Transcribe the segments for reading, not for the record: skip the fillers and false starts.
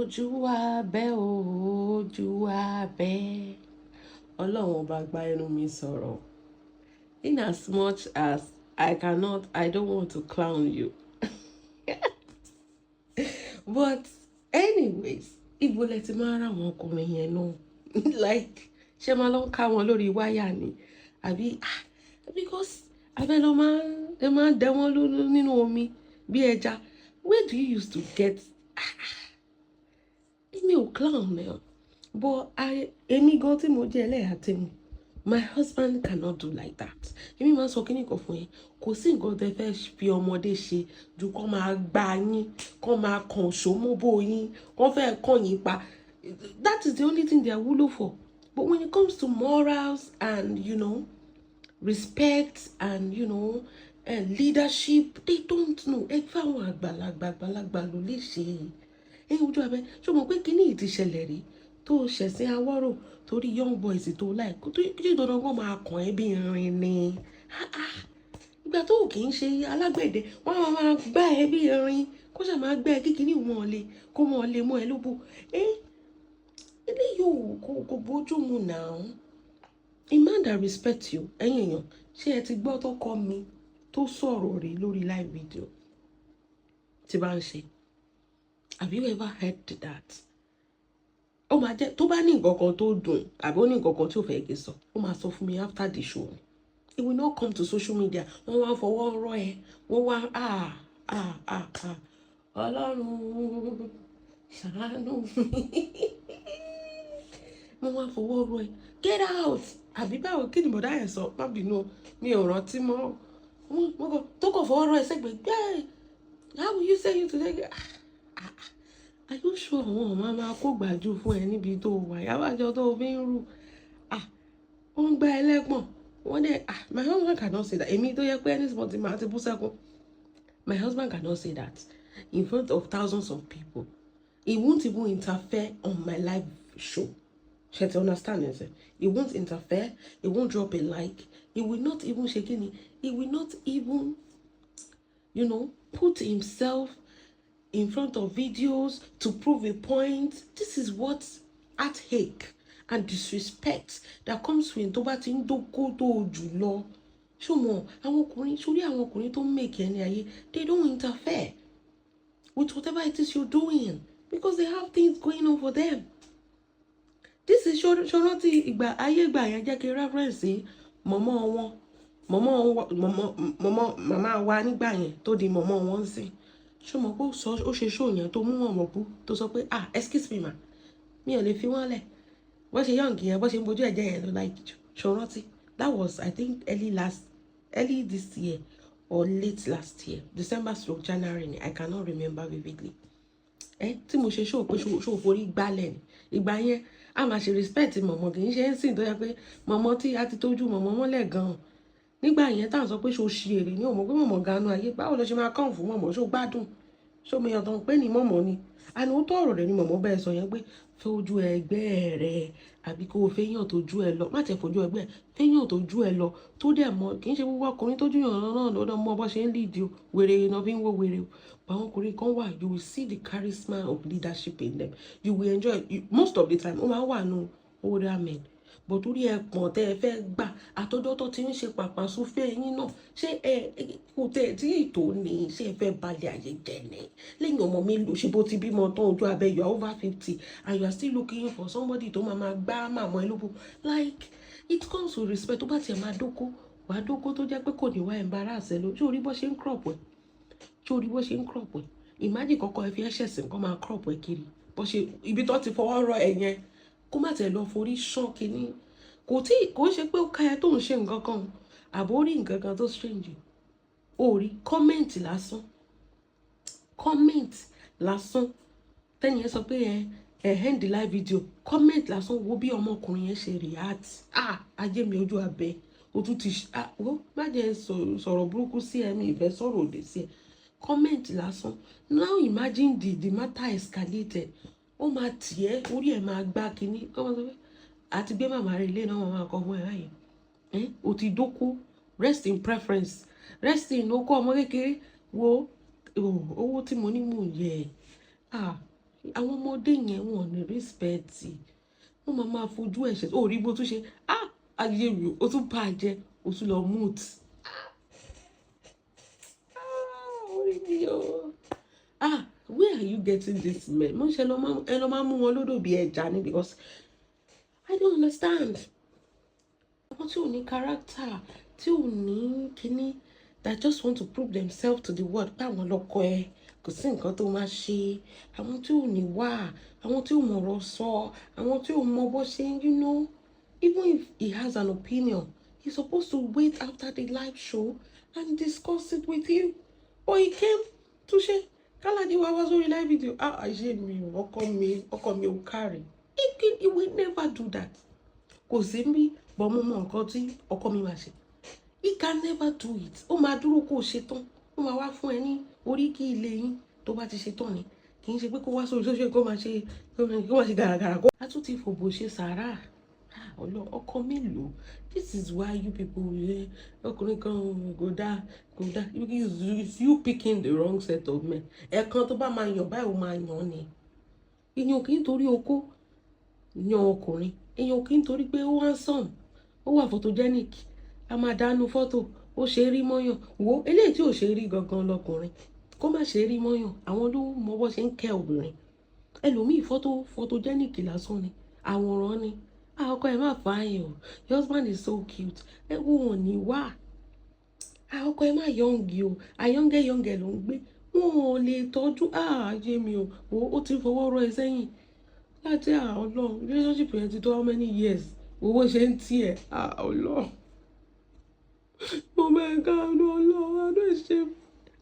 Oju Abe o, Oju Abe. Ọlọ́run ọba gba ẹnu mi sọ̀rọ̀. In as much as I don't want to clown you. But anyways, ibo lẹ ti máa ra àwọn ọkùnrin yẹn náà. Like, ṣé máa lọ ká wọn lórí wáyà ni? Àbí because abẹ́ lọ máa ń dẹ wọ́n nínú omi bí ẹja. Where do you used to get? Èmi ò clown now. But èmi gan tí mo jẹ́ ẹlẹ́yà tèmi, my husband cannot do like that. Èmi máa ń sọ kíní kan fún yín, kò sí nǹkan tẹ́ fẹ́ fi ọmọdé ṣe ju kó máa gbá yín, kó máa kàn ṣòmóbó yín, kó fẹ́ kàn yín pa. That is the only thing they are wúlò for. But when it comes to morals and, respect and, and leadership, they don't know. Ẹ fáwọn àgbàlagbà ló lè ṣe. Ojú Abẹ, ṣé o mọ̀ pé kíní yìí ti ṣẹlẹ̀ rí? Tó Sesin Awọ́rò torí young boys tó like tó kí dandan kó máa kàn ẹ́ bí irin ni. Ìgbà tó kì í ṣe alágbẹ̀dẹ wọ́n máa gbá ẹ bí irin kó ṣe máa gbá ẹ kíkiní wọn lè kó wọn lè mọ́ ẹ lóbò. Ilé yóò kò bójú mu now. A man that respects you, ẹ̀yin èèyàn, ṣé ẹ ti gbọ́ tó kọ́ mi tó sọ̀rọ̀ rí lórí live video tí bá ń ṣe? Have you ever heard that? Ó máa jẹ́ tó bá ní nǹkan kan tó dùn àbí ó ní nǹkan kan tí ò fẹ́ gé sọ, ó máa sọ fún mi after the show. It will not come to social media. Wọ́n wá fọwọ́ rọ́ ẹ, wọ́n wá Ọlọ́run ṣàánú mi. Wọ́n wá fọwọ́ rọ́ ẹ. Get out! Àbí báwo kí ni bọ̀dá yẹn sọ? Má bínú, mi ò rántí mọ́. Tó kàn fọwọ́ rọ́ ẹ sẹ́gbẹ̀ẹ́ gbẹ́. How will you say you today? Are you sure àwọn ọmọ máa kó gbàjú fún ẹ níbi tó wà? Yàbájọ tó fi ń rú. Wọ́n gbá ẹlẹ́gbọ̀n. Wọ́n dẹ̀, my husband cannot say that. Èmi tó yẹ pé ẹni sọ̀tì máa ti bú sẹ́kún. My husband cannot say that in front of thousands of people. He won't even interfere on my live show. Ṣé ti understand it? He won't interfere. He won't drop a like. He will not even shake any. He will not even, put himself in front of videos to prove a point. This is what heartache and disrespect that comes when tó bá ti ń dógó tó jù lọ. Ṣùgbọ́n àwọn ọkùnrin tó make ẹni ayé, they don't interfere with whatever it is you're doing because they have things going on for them. This is ṣọ́rántí ìgbà ayé ìgbà yẹn jẹ́ kí reference màmá wa nígbà yẹn tó di màmá wọn sí. Ṣé mo kó ó ṣe show yẹn tó mú wọn bú tó sọ pé excuse me ma, mi ò lè fi wọ́n lẹ̀. Wọ́n ṣe young yẹn, wọ́n ṣe ń bojú ẹ̀jẹ̀ yẹn lọ like ṣọ́rántí. That was, I think, early this year or late last year, December/January. I cannot remember vividly. Tí mo ṣe show pé show forí gbálẹ̀ ni. Ìgbà yẹn a máa ṣe respect mọ̀mọ́ kì í ṣe ń sìn tó yẹ pé mọ̀mọ́ tí a ti tójú mọ̀mọ́ mọ́lẹ̀ gan-an. Nígbà yẹn tá à ń sọ pé ṣo ṣe èrè ní òmò pé mọ̀mọ́ ganu ayé báwo ló ṣe máa kàn fún mọ̀mọ́ ṣó gbádùn ṣó mi yàtọ̀ pé ní mọ̀mọ́ ni. Àní ó tó ọ̀rọ̀ rẹ̀ ni mọ̀mọ́ bẹ́ẹ̀ sọ yẹn pé fẹ́ ojú ẹgbẹ́ rẹ̀ àbí kó o fẹ́yàn tó ju ẹ lọ, má tẹ̀ fojú ẹgbẹ́ fẹ́yàn tó ju ẹ lọ tó dẹ̀ mọ̀ kì í ṣe gbogbo ọkùnrin tó júyàn náà lọ́dọ̀ mọ́ bó ṣe ń lead o wèrè iná bí ń wo wèrè o. Àwọn ọkùnrin kan wà, you will see the charisma of leadership in them. You will enjoy it. Most of the time ó máa wà nù older men. But torí ẹ̀pọ̀n tẹ́ ẹ fẹ́ gbà àtọ́jọ́ tó ti ń ṣe pàpà súnfẹ́ yín náà ṣé kò tẹ́ ẹ tí ètò ní ṣé ẹ fẹ́ balẹ̀ ayé jẹ ní lẹ́yìn ọmọ mélòó ṣe bó ti bímọ tán Ojú Abẹ, you are over 50 and you are still looking for somebody tó máa gbá màmá ẹ lóko. Like, it comes with respect. Tó bá tiẹ̀ máa dóko wàá dóko tó jẹ́ pé kò ní wá embarrass ẹ lọ. Ṣé orí bó ṣe ń crop ẹ? Imagine kọ́kọ́ ẹ fi ẹ̀ṣẹ̀ sìn kọ́ máa crop ẹ kiri bó ṣe ibi tó ti fọwọ́ rọ ẹ yẹn kó má tẹ̀ lọ forí ṣán kínní. Kò ṣe pé ó ká ẹ tó ń ṣe nǹkan kan àbó rí nǹkan kan tó strange. Ó rí comment lásán tẹ́ni ẹ sọ pé end the live video, comment lásán wo bí ọmọkùnrin yẹn ṣe react. Ajé mi Ojú Abẹ o tún ti ó má jẹ́ sọ̀rọ̀ burúkú sí ẹ, mi ìfẹ́ sọ̀rọ̀ òdì sí ẹ. Comment lásán. Now imagine the matter escalated. Ó máa tiẹ̀ orí ẹ̀ máa gbá kínní kọ́ máa sọ pé àti gbé màmá rẹ̀ ilé náà wọ́n máa kọ́ fún ẹ báyìí. O ti dóko, rest in preference, rest in okó ọmọ kékeré wo owó tí mo ní mò ń yẹ àwọn ọmọdé yẹn wọn ò ní respect wọn máa fojú ẹ̀ṣẹ̀ ó rí bó tún ṣe ayé mi ó tún bàjẹ́ ó tún lọ moot orí mi o where are you getting this men mo ṣe ẹ lọ máa mú wọn lódò bí ẹja ni because I don't understand àwọn tí ò ní character tí ò ní kíní that just want to prove themselves to the world pé àwọn lọkọ ẹ kò sí nǹkan tó máa ṣe àwọn tí ò ní wá àwọn tí ò mọ̀rọ̀ sọ àwọn tí ò mọ bó ṣe even if he has an opinion he's supposed to wait after the live show and discuss it with you but he came to ṣe káládé wa wá sórí live video àṣé mi ọkọ mi ò kárí he will never do that kò sí mi bọ́ mo mọ nǹkan tí ọkọ mi máa ṣe he can never do it ó máa dúró kó o ṣe tán ó máa wá fún ẹ ní oríkì ilé yín tó bá ti ṣe tán ni kì í ṣe pé kó wá sórí social kó máa ṣe gàràgàrà kó. a tún ti fòbò ṣe sàárà ọkọ mélòó this is why you people ọkùnrin kan kò dáa you picking the wrong set of men ẹ̀kan tó bá máa yàn báyìí ó máa yàn ni èèyàn kì í torí okó yan ọkùnrin èèyàn kì í torí pé ó handsome ó wà photogenic a máa dánú fọ́tò ó ṣe é rí mọ́yàn wo eléyìí tí ò ṣe é rí gangan lọkùnrin kó má ṣe é rí mọ́yàn àwọn ló mọ bó ṣe ń kẹ́ obìnrin ẹlòmíì photogenic lásán ni àwòrán ni ọkọ ẹ má fàáyìn o your husband is so cute ẹ wo wọn ní wá ọkọ ẹ má yọǹgì o àyọǹgẹ ló ń gbé wọn ò lè tọ́jú ayé mi o ó ti fọwọ́ rọ ẹ sẹ́yìn láti Ọlọ́run relationship yẹn ti tó how many years owó ṣe ń tiẹ̀ Ọlọ́run mo máa ga Ọlọ́run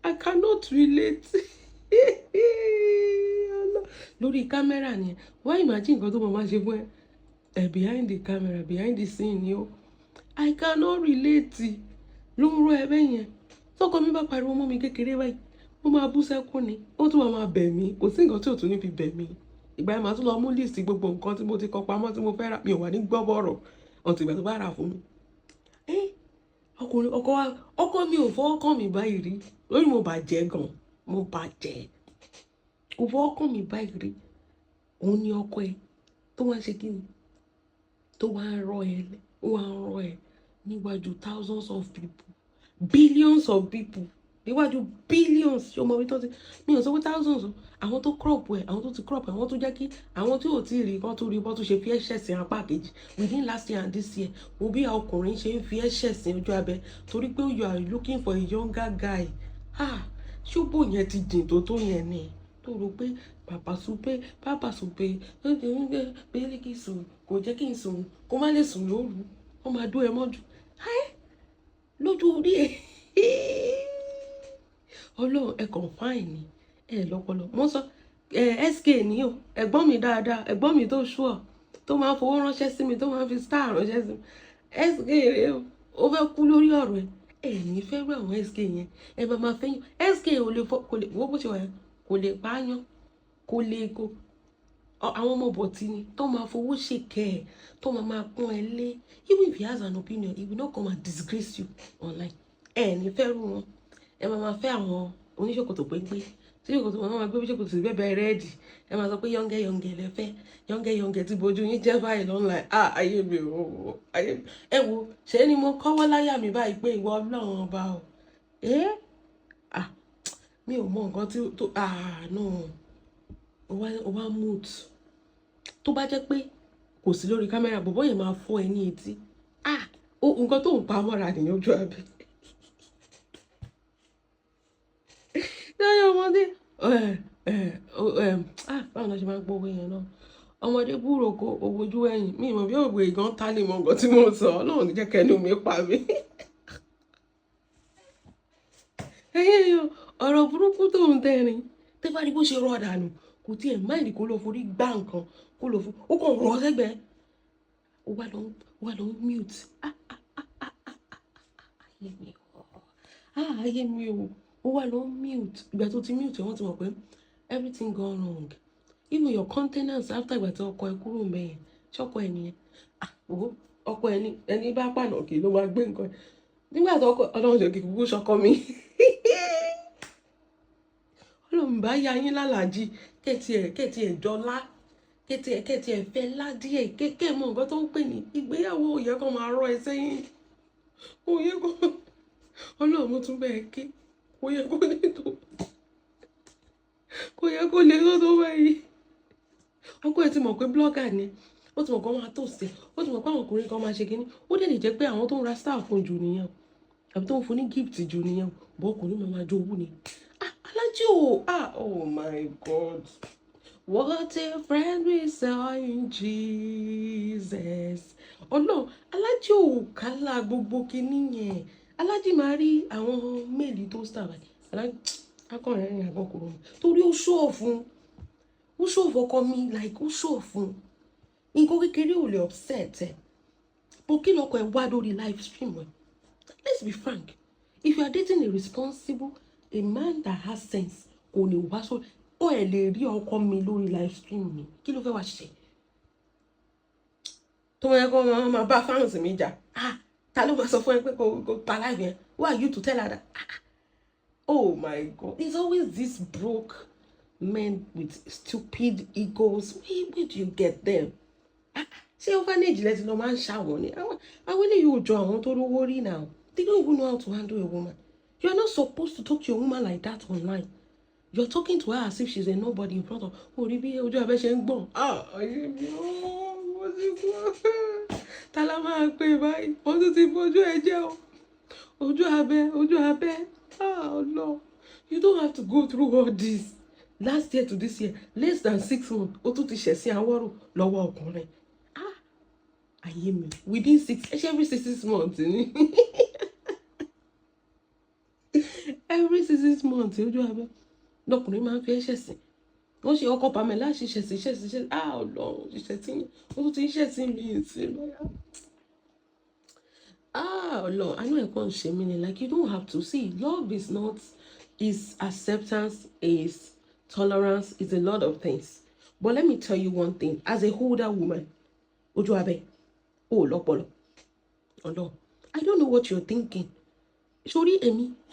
I cannot relate lórí kámẹ́rà ni wá imagine nǹkan tó máa ṣe fún ẹ behind the camera behind the scene ni ó I cannot relate ló ń rọ ẹ bẹ́ẹ̀ yẹn tọkọ mi bá pariwo mọ́ mi kékeré báyìí ó máa bú sẹ́kún ni ó tún máa bẹ̀ mí kò sí nǹkan tí ò tún ní fi bẹ̀ mí ìgbà yẹn màá tún lọ mú list gbogbo nǹkan tí mo ti kọ pamọ́ tí mo fẹ́ rà mi ò wà ní gbọ́ bọ̀rọ̀ ọ̀tún ìgbà tó bá rà fún mi ọkùnrin ọkọ mi ò fọwọ́ kàn mí báyìí rí lórí mo bàjẹ́ gan mo bàjẹ́ kò fọwọ́ kàn mí báyìí rí òun ni ọkọ ẹ tó wá ṣe kí ni tó wá ń rọ ẹ níwájú thousands of people billions of people níwájú billions ṣé o mọ bí tó ti mi ò sọ pé thousands àwọn tó crop ẹ àwọn tó ti crop ẹ àwọn tó jẹ́ kí àwọn tí ò tí ì rí kan tó rí bọ́ tó ṣe fi ẹ̀ṣẹ̀ sí apá kejì within last year and this year wo bí ọkùnrin ṣe ń fi ẹ̀ṣẹ̀ sí ojú abẹ torí pé you are looking for a younger guy ṣùgbọ́ yẹn ti dìn tó yẹn ni tó rò pé papa sùn pé bẹ́ẹ̀lì sùn kò jẹ́ kí n sùn kó má lè sùn lóru ó máa dún ẹ mọ́jú lójú orí ẹ Ọlọ́run ẹ kàn fáìn ni ẹ lọ́pọlọ mo sọ sk ní o ẹ̀gbọ́n mi dáadáa ẹ̀gbọ́n mi tó ṣùọ tó máa fowó ránṣẹ́ sí mi tó máa fi star ránṣẹ́ sí mi sk rẹ o ó fẹ́ kú lórí ọ̀rọ̀ ẹ ní fẹ́ rú àwọn sk yẹn ẹ máa fẹ́ yàn sk kò lè wọ́n bó ṣe wà yẹn kò lè pààyàn kò lè kó àwọn ọmọ bọ̀tí ni tó máa fowó ṣèkẹ́ ẹ̀ tó máa pọ́n ẹ lé even if he has an opinion he will not come and disgrace you online ẹ ní fẹ́ rú wọn ẹ máa fẹ́ àwọn oníṣòkòtò péńpé tí ṣòkòtò wọn máa gbé ṣòkòtò sí bẹ́ẹ̀ rẹ́ẹ̀dì ẹ máa sọ pé yọ̀ǹgẹ̀ lẹ́fẹ́ yọ̀ǹgẹ̀ tí bojú yín jẹ́ báyìí lọ́nà ayé mi ò ayé ẹ wo ṣé ni mo kọ́wọ́ láyà mi báyìí pé ìwọ Ọlọ́run ọba o mi ò mọ nǹkan tí tó no o wá mood tó bá jẹ́ pé kò sí lórí kámẹ́rà bọ̀bọ́ yẹn máa fọ́ ẹ ní etí nǹkan tó ń pa mọ́ra nìyẹn Oju Abe lọ́yọ̀ ọmọdé báwo ni wọ́n ṣe máa ń gbọ́ owó yẹn náà ọmọdé búrò kó ojú ẹ̀yìn mi ìmọ̀ bí òwe ìgàn ta lè mọ nǹkan tí mo sọ Ọlọ́run ní jẹ́ kẹ́nu mi pa mi ẹ̀yẹ́ ọ̀rọ̀ burúkú tó ń tẹ́rin tẹ́ bá rí bó ṣe rọ̀ dànù kò tiẹ̀ máìlì kó lọ forí gbá nǹkan kó lọ fún ó kàn rọ̀ sẹ́gbẹ̀ẹ́ ó wà lọ mute ayé mi o ó wà lọ mute ìgbà tó ti mute wọ́n ti mọ̀ pé everything gone wrong even your containers after ìgbà tí ọkọ ẹ kúrò mẹ́yìn ṣọ́kọ ẹ nìyẹn ọkọ ẹni bá pànà kì ló máa gbé nǹkan nígbà tó ọkọ Ọlọ́run ṣe kìkú ṣọkọ mi Ọlọ́run bá ya yín lálàájì kẹ́tì ẹ̀ dọ́là kẹ́tì ẹ̀ fẹ́ ládìẹ̀ kẹ́kẹ́ mọ nǹkan tó ń pè ní ìgbéyàwó ó yẹ kó máa rọ ẹ sẹ́yìn ó yẹ kó Ọlọ́run mo tún bẹ́ẹ̀ ké kó yẹ kó lè tó báyìí ọkọ ẹ ti mọ̀ pé blogger ni ó ti mọ̀ pé wọ́n máa tó ṣe ó ti mọ̀ pé àwọn ọkùnrin kan máa ṣe kínní ó dẹ̀ lè jẹ́ pé àwọn tó ń ra star fún jù nìyẹn àbí tó ń fún ní gift jù nìyẹn bọ́ ọkùnrin máa jowú ni alájí o oh my God. What a friend we saw in Jesus. Ọlọ́run alájí ò kálá gbogbo kinní yẹn alájí máa rí àwọn méèlì tó star báyìí alájí akọrin ẹ̀rìn àgbọ̀kùnrin torí ó ṣòfò ọkọ mi like ó ṣòfò nǹkan kékeré ò lè upset ẹ bó kí lọkọ ẹ wá lórí live stream ẹ. Let's be frank, if you are dating a responsible a man that has sense kò lè wá sórí ó ẹ lè rí ọkọ mi lórí live stream mi kí ló fẹ́ wá ṣe tó yẹ kó máa bá fans mi jà ta ló máa sọ fún ẹ pé kò pa live yẹn who are you to tell her that oh my God, it's always this broke men with stupid egos. Where do you get them? Ṣé orphanage lẹ́tí lọ máa ń ṣàwọn ni àwọn eléyìí ò jọ àwọn tó rówó rí now. They don't even know how to handle a woman. You are not supposed to talk to your woman like that online. You're talking to her as if she's a nobody in front of orí bí Oju Abe ṣe ń gbọ̀n. Ayé mi mo ti gbọ́. Ta la máa pè báyìí? Wọ́n tún ti bójú ẹ jẹ́ o. Oju Abe. No. You don't have to go through all this. Last year to this year, less than 6 months, ó tún ti Sesin awọ́rò lọ́wọ́ ọkùnrin. Ayé mi. Within every 6 months ni. Every 6 months, Oju Abe. Lọkùnrin máa ń fi Sesin. Wọ́n ṣe ọkọ Pamela ṣe Sesin. Ọlọ́run Sesin. Ó tún ti Sesin mi sí lọ́yà. Ọlọ́run, I know ẹ kàn ṣe mí ni like you don't have to see. Love is acceptance, is tolerance, is a lot of things. But let me tell you one thing. As a older woman, Oju Abe, lọ́pọlọ. Ọlọ́run, I don't know what you're thinking. Sorry,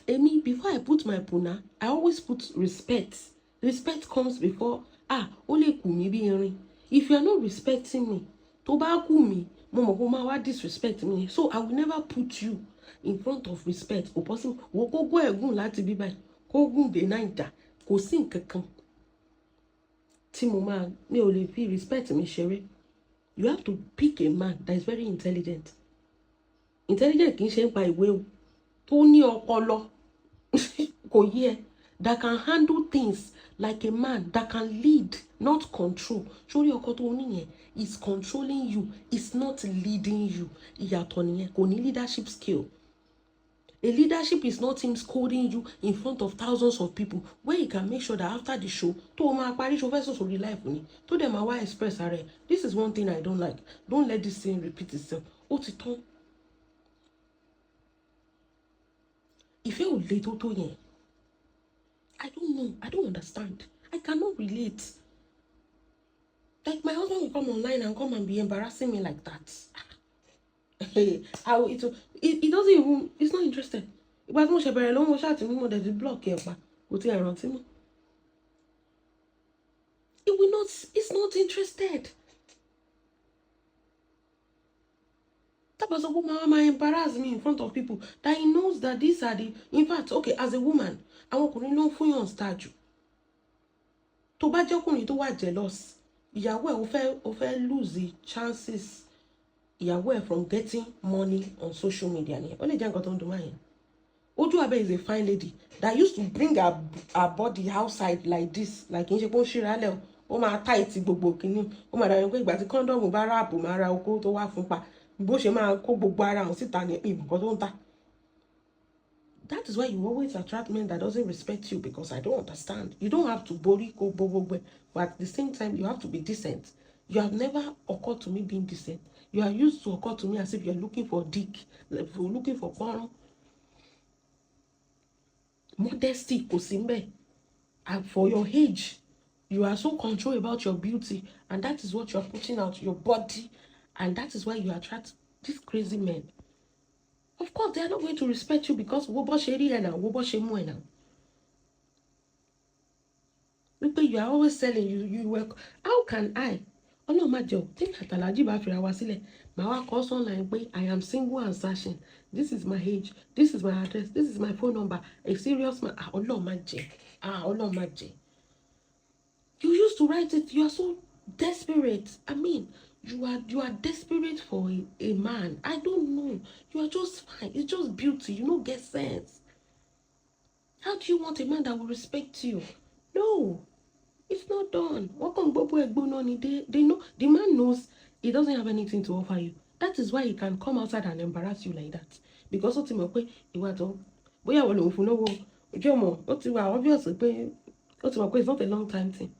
Emi, before I put my puna, I always put respect. Respect comes before, ó lè kù mí bí irin. If you are not respecting me, tó bá kù mí, mo mọ̀ kó máa wá disrespect me. So I will never put you in front of respect. Kò possible. Wo kó gún ẹ̀gún láti bí báyìí. Kó gún dé Naija. Kò sí nǹkankan tí mi ò lè fi respect mi ṣeré. You have to pick a man that is very intelligent. Intelligent kì í ṣe ń pa ìwé o. Tó ní ọpọlọ. Kò yé ẹ. That can handle things like a man that can lead, not control. Sórí ọkọ tó ní yẹn is controlling you, is not leading you. Ìyàtọ̀ nìyẹn, kò ní leadership skill. A leadership is not him scolding you in front of thousands of people where he can make sure that after the show, tó máa parí show fẹ́ sọ̀sọ̀ rí life ni, tó dẹ̀ máa wá express ara ẹ̀. This is one thing I don't like. Don't let this thing repeat itself. Ó ti tán. Ìfẹ́ ò le tó tó yẹn. I don't know. I don't understand. I cannot relate. Like my husband will come online and come and be embarrassing me like that. It doesn't even, it's not interested. Ìgbà tí mo ṣe bẹ̀rẹ̀ lọ́wọ́ ṣáàtì mímọ́ dẹ̀ ti block ẹ̀ pa. Kò tí ẹ̀ rántí mọ́. It's not interested. That person who might embarrass me in front of people that he knows that these are the, in fact, okay, as a woman, àwọn ọkùnrin ló ń fún yàn star jù. Tó bá jẹ́ ọkùnrin tó wà jealous, ìyàwó ẹ̀ ó fẹ́ lose the chances ìyàwó ẹ̀ from getting money on social media ni. Ó lè jẹ́ nǹkan tó ń dùn máyẹn. Oju Abe is a fine lady that used to bring her body outside like this, like kì í ṣe pé ó ṣíra lẹ̀ ó máa tight gbogbo kìíní. Ó máa dàbí pé ìgbà tí condom bá ráàpù máa ra okó tó wà fún pa. Bó ṣe máa kó gbogbo ara hàn síta ní nǹkan tó ń ta. That is why you always attract men that doesn't respect you, because I don't understand. You don't have to bori go bobo, but at the same time you have to be decent. You have never occurred to me being decent. You are used to occur to me as if you are looking for dick, like you're looking for porn. Modesty kò sí ńbẹ̀. And for your age, you are so controlled about your beauty, and that is what you are putting out, your body, and that is why you attract these crazy men. Of course, they are not going to respect you because wo bó ṣe rí ẹ náà, wo bó ṣe mú ẹ náà. wípé you are always selling, you work. How can I? Ọlọ́run má jẹ́ o, tí àtàlájì bá fira wa sílẹ̀, màá wá kọ online pé I am single and searching. This is my age, this is my address, this is my phone number. A serious man. Ọlọ́run má jẹ́. Ọlọ́run má jẹ́. You used to write it. You are so desperate. I mean, you are desperate for a man. I don't know. You are just fine. It's just beauty. You don't get sense. How do you want a man that will respect you? No, it's not done. They know the man knows he doesn't have anything to offer you. That is why he can come outside and embarrass you like that. Because ó ti mọ̀ pé ìwà tó bóyá wọ́n lòun fún lówó ojú ọmọ ó ti wà obvious pé ó ti mọ̀ pé it's not a long time thing.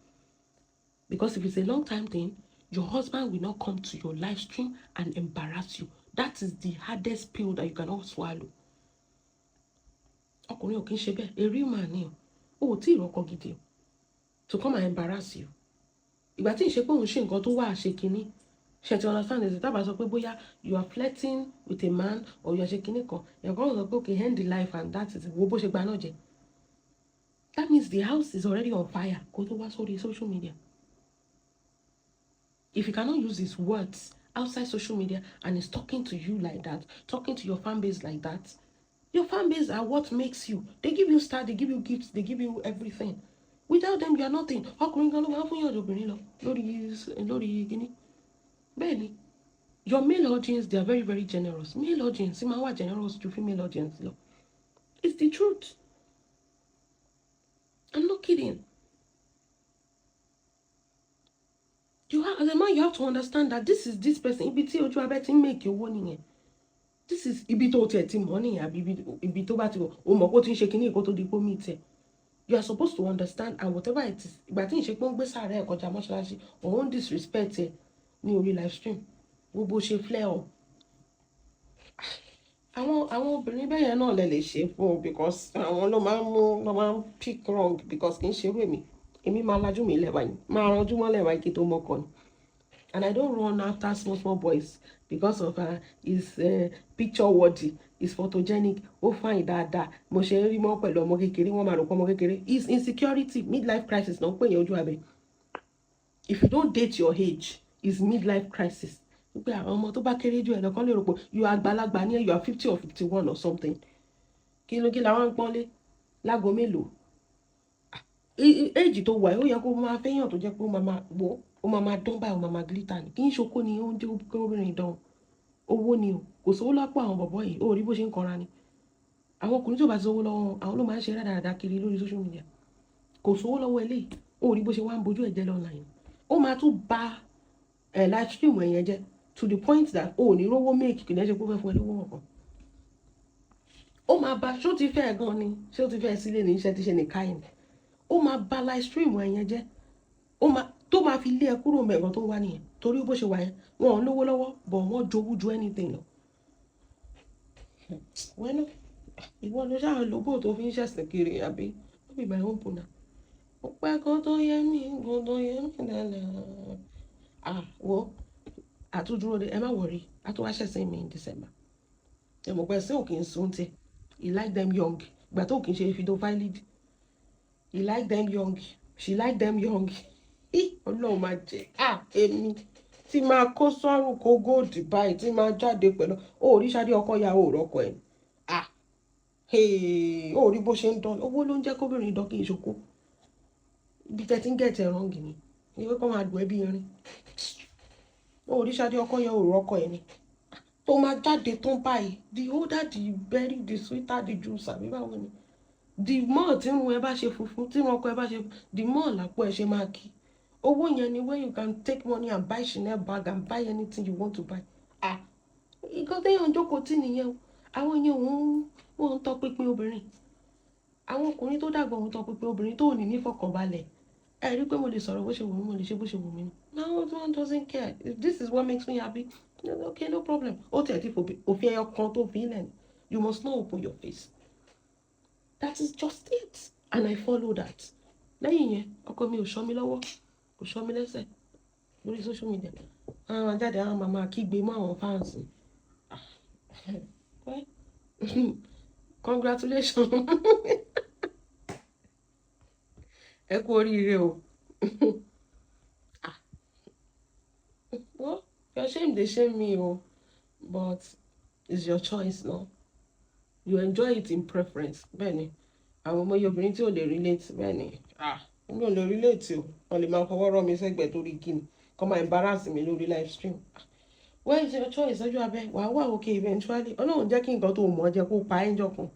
Because if it's a long time thing, your husband will not come to your live stream and embarrass you. That is the hardest pill that you cannot swallow. Ọkùnrin ò kí ń ṣe bẹ́ẹ̀, a real man ni o ò tí ì rọ́kọ gidi o to come and embarrass you. Ìgbà tí ìṣe pé òun ṣe nǹkan tó wà ṣe kínní, ṣe ti understand is tábà sọ pé bóyá you are flirting with a man or you are ṣe kínní kan, you're going to sọ pé okay, end the life and that is wo bó ṣe gba náà jẹ. That means the house is already on fire kó tó wá sórí social media. If you cannot use his words outside social media and he's talking to you like that, talking to your fan base like that, your fan base are what makes you. They give you stars, they give you gifts, they give you everything. Without them, you are nothing. Ọkùnrin kan ló máa ń fún yàn obìnrin lọ lórí gíní. Bẹ́ẹ̀ni, your male audience, they are very, very generous. Male audience, máa wà generous ju female audience lọ. It's the truth. I'm not kidding. As a man, you have to understand that this is this person. Ibi tí Oju Abe ti make owó nìyẹn. This is ibi tó tiẹ̀ ti mọ̀ nìyẹn àbí ibi tó bá ti wọ̀ o mọ̀ kó ti ń ṣe kíní ìkó tó di pé mi tiẹ̀. You are supposed to understand, and whatever it is, ìgbà tí ń ṣe pé ń gbé sáré ẹ̀ kọjá mọ́ṣáláṣí or ń disrespect ẹ̀ ní orí live stream gbogbo ṣe flare up. Àwọn obìnrin bẹ́ẹ̀ yẹn náà lè ṣe fún o because àwọn ló máa ń pick wrong because kì í ṣe irú èmi máa lajú mi lẹ́wà yìí máa ranjú mọ́ lẹ́wà yìí kí tó mọ́kọ ni. And I don't run after small boys because of his picture worthy, his photogenic, ó fine dáadáa. Mo ṣe rí mọ́ pẹ̀lú ọmọ kékeré, wọ́n máa rò pé ọmọ kékeré. His insecurity, midlife crisis náà ń pè yẹn Oju Abe. If you don't date your age, it's midlife crisis. Pé àwọn ọmọ tó bá kéré jù ẹ̀ lọ́kàn lè rò pé you are àgbàlagbà ní you are 50 or 51 or something. Kí làwọn ń pọ́nlé lágo mélòó? Age tó wà ó yẹ kó máa fẹ́yàn tó jẹ́ pé ó máa dán báyìí ó máa glitter ni. Kì í ṣokó ni ó ń jẹ́ obìnrin dán. Owó ni o, kò sówó lápò àwọn bọ̀bọ̀ yìí, ó rí bó ṣe ń kanra ni. Àwọn ọkùnrin tó bá ti sówó lọ́wọ́ àwọn ló máa ń ṣe rádaràda kiri lórí social media. Kò sówó lọ́wọ́ eléyìí, ó rí bó ṣe wá ń bojú ẹ̀jẹ̀ online. Ó máa tún ba live stream ẹ̀yẹn jẹ́ to the point that ó ní rówó make kì í ṣe pé ó fẹ́ fún ẹ lówó ọ̀kan. Ó máa ba ṣó ti fẹ́ gan ni, ṣé ó ti fẹ́ sílé ní iṣẹ́ tí ṣe ní káyìn. Ó máa ba live stream ẹ̀yẹn jẹ́. Tó máa fi lé ẹ kúrò mẹ́gan tó wá nìyẹn torí bó ṣe wà yẹn wọn ò lówó lọ́wọ́ bọ̀ wọ́n jowú ju anything lọ. Wẹ́nú ìwọ ló ṣáà lóbò tó fi ń ṣẹ̀sìn kiri àbí ó bí my own puna. Ó pẹ́ kó tó yẹ mí dáadáa. Wo àtúndúró de ẹ má wọrí àtúwá ṣẹ̀sìn mi in December. Ẹ mọ̀ pé ṣé ò kì í sun tiẹ̀. He like them young. Ìgbà tó kì í ṣe pedophile. He like them young. She like them young. Ọlọ́run máa jẹ́ èmi tí máa kó sọ́run kó góòdì báyìí tí máa jáde pẹ̀lú oríṣadé ọkọ ya òrọ́kọ ẹ̀ ó rí bó ṣe ń dán owó ló ń jẹ́ kóbìnrin dán kí n ṣokó ibi tẹ́ ti ń gẹ̀tẹ̀ rọ́ǹgì ni ìwé kan máa dùn ẹ́ bí irin oríṣadé ọkọ ya òrọ́kọ ẹ̀ ni tó máa jáde tán báyìí the older the berry the sweeter the juice àbí báwo ni the more tí irun ẹ bá ṣe funfun tí irun ọkọ ẹ bá ṣe the more làpò ẹ ṣe máa kí. Owó yẹn ni when you can take money and buy Chanel bag and buy anything you want to buy. Nǹkan téèyàn jókòó tì nìyẹn o. Àwọn yẹn wọ́n ń tọpinpin obìnrin. Àwọn ọkùnrin tó dàgbà wọ́n ń tọpinpin obìnrin tó ní nífọ̀kànbalẹ̀. Ẹ rí pé mo lè sọ̀rọ̀ bó ṣe wù mí, mo lè ṣe bó ṣe wù mí. No one doesn't care. If this is what makes me happy, okay, no problem. Ó tiẹ̀ ti òfin ẹyọ kan tó fi ilẹ̀ ni. You must not open your face. That is just it. And I follow that. Lẹ́yìn yẹn, ọkọ mi ò ṣọ́ mi lọ́wọ́. Kò ṣọ́ mi lẹ́sẹ̀ lórí social media àwọn jáde àwọn màmá kígbe mọ́ àwọn fans congratulations ẹ kú oríire o. Well, your shame they shame me o, but it's your choice now. You enjoy it in preference. Bẹ́ẹ̀ni, àwọn ọmọ obìnrin tí ò lè relate bẹ́ẹ̀ni. Mi ò lè relate o. Wọ́n lè máa fọwọ́ rọ́ mi sẹ́gbẹ̀ẹ́ torí kíni. Kọ́ máa embarrass mi lórí live stream. Well, it's your choice, Oju Abe. Wàá wà okay eventually. Ọlọ́run jẹ́ kí nǹkan tó mọ̀ jẹ́ kó pa ẹ́ ń jọkùn.